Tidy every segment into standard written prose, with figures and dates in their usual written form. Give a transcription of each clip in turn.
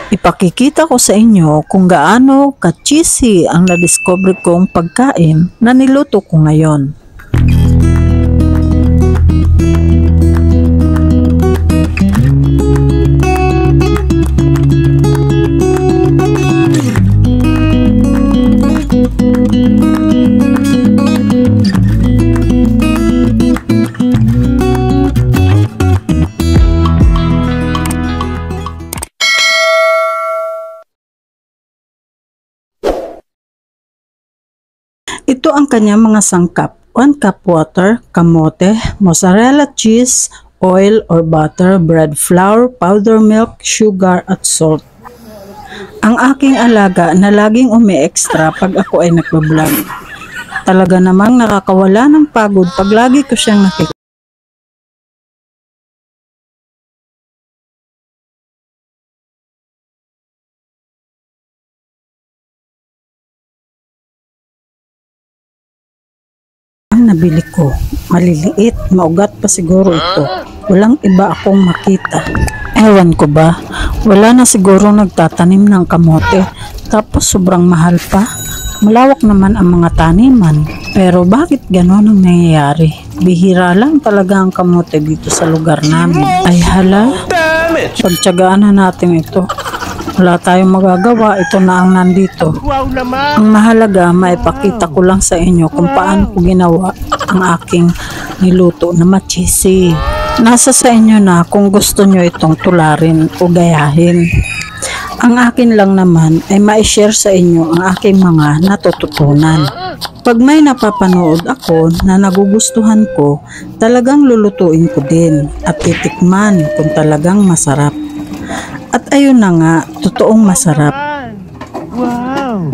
Ipakikita ko sa inyo kung gaano ka-cheesy ang na-discover kong pagkain na niluto ko ngayon. Ito ang kanyang mga sangkap: 1 cup water, kamote, mozzarella cheese, oil or butter, bread flour, powder milk, sugar at salt. Ang aking alaga na laging umi-extra pag ako ay nagbablog. Talaga namang nakakawala ng pagod pag lagi ko siyang nakikita. Nabili ko, maliliit, maugat pa siguro ito. Walang iba akong makita. Ewan ko ba, wala na siguro nagtatanim ng kamote, tapos sobrang mahal pa. Malawak naman ang mga taniman, pero bakit ganon ang nangyayari? Bihira lang talaga ang kamote dito sa lugar namin. Ay hala, pagtsagaan na natin ito. Wala tayong magagawa, ito na ang nandito. Ang mahalaga, maipakita ko lang sa inyo kung paano ko ginawa ang aking niluto na ma-cheesy. Nasa sa inyo na kung gusto nyo itong tularin o gayahin. Ang akin lang naman ay ma-share sa inyo ang aking mga natututunan. Pag may napapanood ako na nagugustuhan ko, talagang lulutuin ko din at titikman kung talagang masarap. At ayun na nga, totoong masarap. Wow!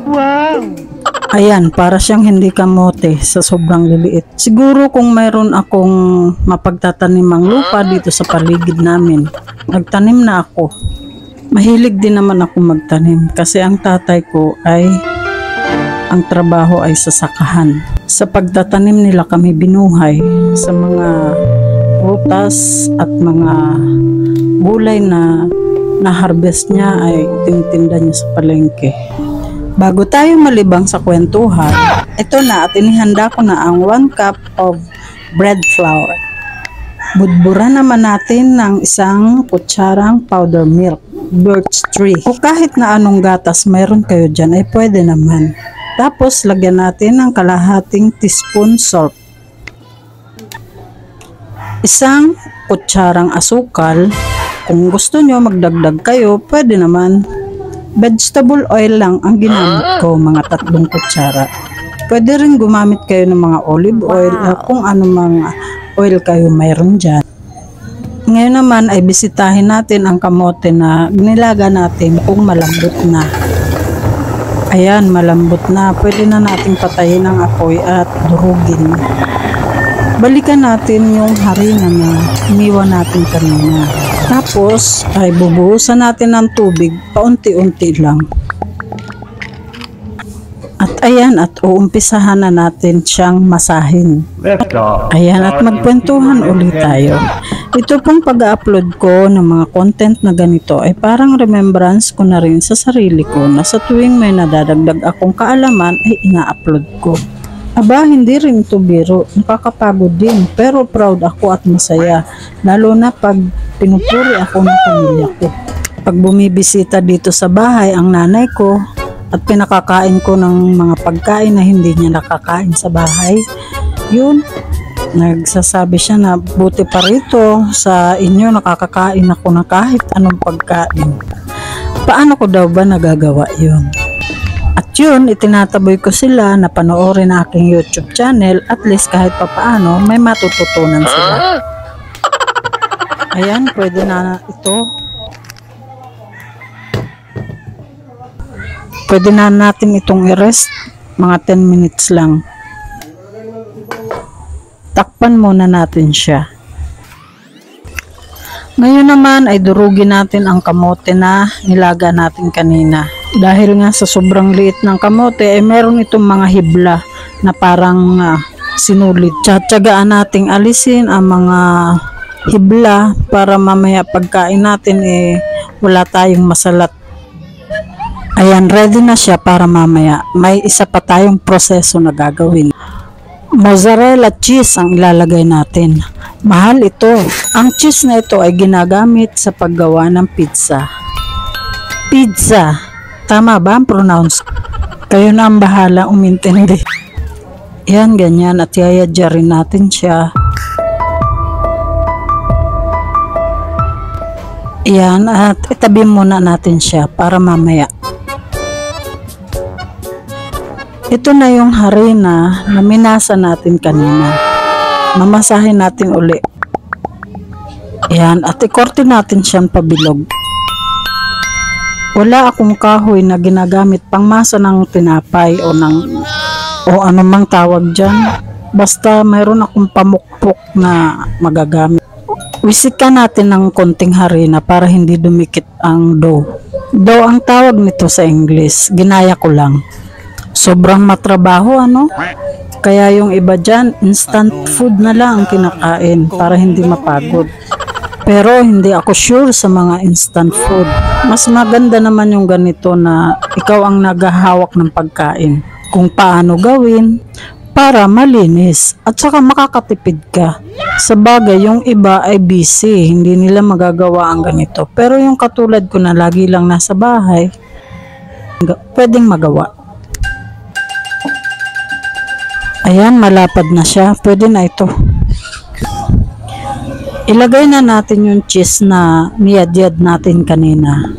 Wow! Ayan, para siyang hindi kamote sa sobrang liliit. Siguro kung mayroon akong mapagtatanimang lupa dito sa paligid namin, nagtanim na ako. Mahilig din naman ako magtanim kasi ang tatay ko ay ang trabaho ay sa sakahan. Sa pagtatanim nila kami binuhay sa mga prutas at mga gulay na na-harvest niya ay tinitinda niya sa palengke. Bago tayo malibang sa kwentuhan, ito na at inihanda ko na ang 1 cup of bread flour. Budburan naman natin ng 1 kutsarang powder milk, birch tree, o kahit na anong gatas mayroon kayo dyan ay pwede naman. Tapos lagyan natin ng kalahating teaspoon salt, 1 kutsarang asukal. Kung gusto nyo magdagdag kayo, pwede naman. Vegetable oil lang ang ginamit ko, mga 3 kutsara. Pwede rin gumamit kayo ng mga olive oil o kung ano mga oil kayo mayroon dyan. Ngayon naman ay bisitahin natin ang kamote na nilaga natin kung malambot na. Ayan, malambot na. Pwede na natin patayin ang apoy at durugin. Balikan natin yung harina na iniwan natin kanina. Tapos ay bubuhusan natin ng tubig paunti-unti lang. At ayan, at uumpisahan na natin siyang masahin. Ayan, at magkwentuhan ulit tayo. Ito pong pag-upload ko ng mga content na ganito ay parang remembrance ko na rin sa sarili ko na sa tuwing may nadadagdag akong kaalaman ay ina-upload ko. Aba, hindi rin ito biro. Nakakapagod din. Pero proud ako at masaya. Lalo na pag pinupuri ako ng pamilya ko. Pag bumibisita dito sa bahay ang nanay ko at pinakakain ko ng mga pagkain na hindi niya nakakain sa bahay, yun, nagsasabi siya na buti pa rito sa inyo nakakakain ako na kahit anong pagkain. Paano ko daw ba nagagawa yun? At yun, itinataboy ko sila na panoorin ang aking YouTube channel, at least kahit papaano may matututunan sila. Ayan, pwede na ito. Pwede na natin itong i-rest, mga 10 minutes lang. Takpan muna natin siya. Ngayon naman ay durugin natin ang kamote na nilaga natin kanina. Dahil nga sa sobrang liit ng kamote ay meron itong mga hibla na parang sinulit. Tsatsagaan nating alisin ang mga hibla para mamaya pagkain natin wala tayong masalat. Ayan, ready na siya para mamaya. May isa pa tayong proseso na gagawin. Mozzarella cheese ang ilalagay natin. Mahal ito. Ang cheese na ito ay ginagamit sa paggawa ng pizza. Pizza. Tama ba ang pronounce? Kayo na ang bahala umintindi. Yan, ganyan. At yayadya rin natin siya. Yan, at itabi muna natin siya para mamaya. Ito na yung harina na minasa natin kanina. Mamasahin natin uli. Yan, at ikorte natin siyang pabilog. Wala akong kahoy na ginagamit pang masa ng tinapay o anumang tawag dyan. Basta mayroon akong pamukpok na magagamit. Wisikan natin ng konting harina para hindi dumikit ang dough. Dough ang tawag nito sa English. Ginaya ko lang. Sobrang matrabaho, ano? Kaya yung iba dyan, instant food na lang ang kinakain para hindi mapagod. Pero hindi ako sure sa mga instant food. Mas maganda naman yung ganito na ikaw ang naghahawak ng pagkain. Kung paano gawin para malinis at saka makakatipid ka. Sa bagay, yung iba ay busy, hindi nila magagawa ang ganito. Pero yung katulad ko na lagi lang nasa bahay, pwedeng magawa. Ayan, malapad na siya. Pwede na ito. Ilagay na natin yung cheese na niyad-yad natin kanina.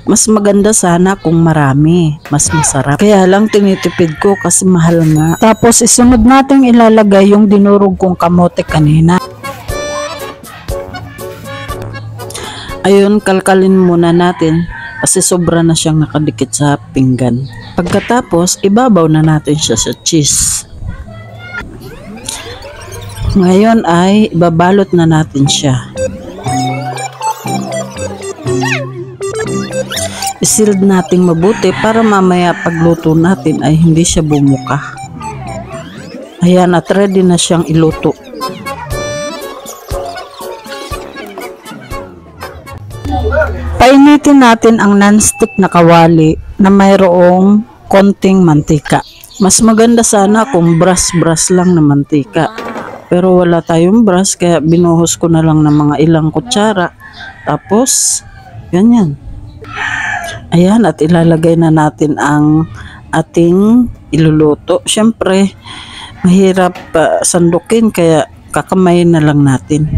Mas maganda sana kung marami. Mas masarap. Kaya lang tinitipid ko kasi mahal nga. Tapos isunod natin ilalagay yung dinurog kong kamote kanina. Ayun, kalkalin muna natin kasi sobra na siyang nakadikit sa pinggan. Pagkatapos, ibabaw na natin siya sa cheese. Ngayon ay babalot na natin siya. Isild natin mabuti para mamaya pagluto natin ay hindi siya bumuka. Ayan, at ready na siyang iluto. Painitin natin ang non-stick na kawali na mayroong konting mantika. Mas maganda sana kung brush lang na mantika. Pero wala tayong brush kaya binuhos ko na lang ng mga ilang kutsara. Tapos, ganyan. Ayan, at ilalagay na natin ang ating iluluto. Siyempre, mahirap sandukin kaya kakamayin na lang natin.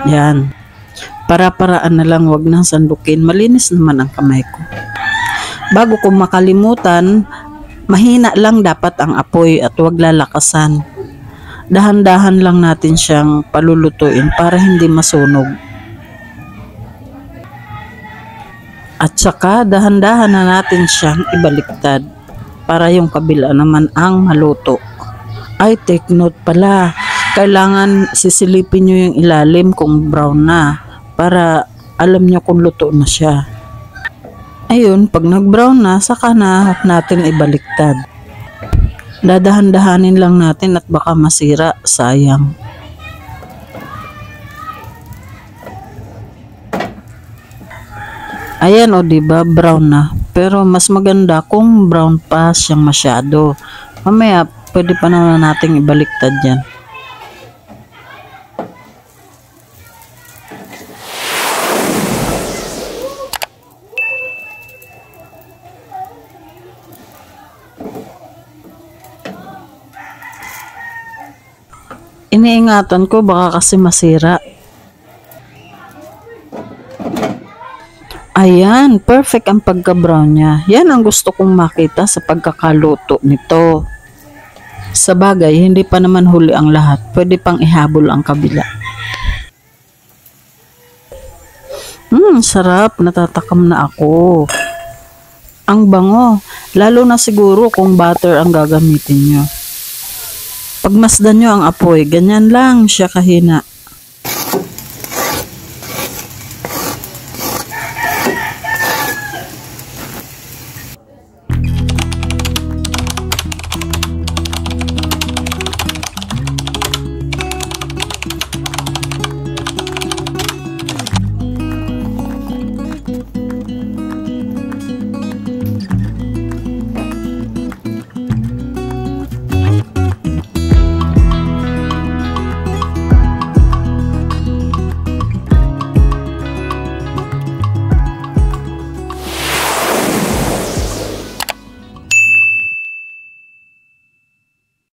Yan. Para-paraan na lang, wag nang sandukin. Malinis naman ang kamay ko. Bago ko makalimutan, mahina lang dapat ang apoy at wag lalakasan. Dahan-dahan lang natin siyang palulutuin para hindi masunog. At saka dahan-dahan na natin siyang ibaliktad para yung kabila naman ang maluto. Ay, take note pala. Kailangan sisilipin nyo yung ilalim kung brown na para alam nyo kung luto na siya. Ayun, pag nag-brown na, saka na natin ibaliktad. Dadahan-dahanin lang natin at baka masira, sayang. Ayan, o diba, brown na. Pero mas maganda kung brown pa siyang masyado. Mamaya, pwede pa naman nating ibaliktad yan. Iniingatan ko baka kasi masira. Ayan, perfect ang pagka-brown niya. Yan ang gusto kong makita sa pagkakaluto nito. Sa bagay, hindi pa naman huli ang lahat. Pwede pang ihabol ang kabila. Sarap. Natatakam na ako. Ang bango. Lalo na siguro kung butter ang gagamitin nyo. Pagmasdan nyo ang apoy, ganyan lang siya kahina.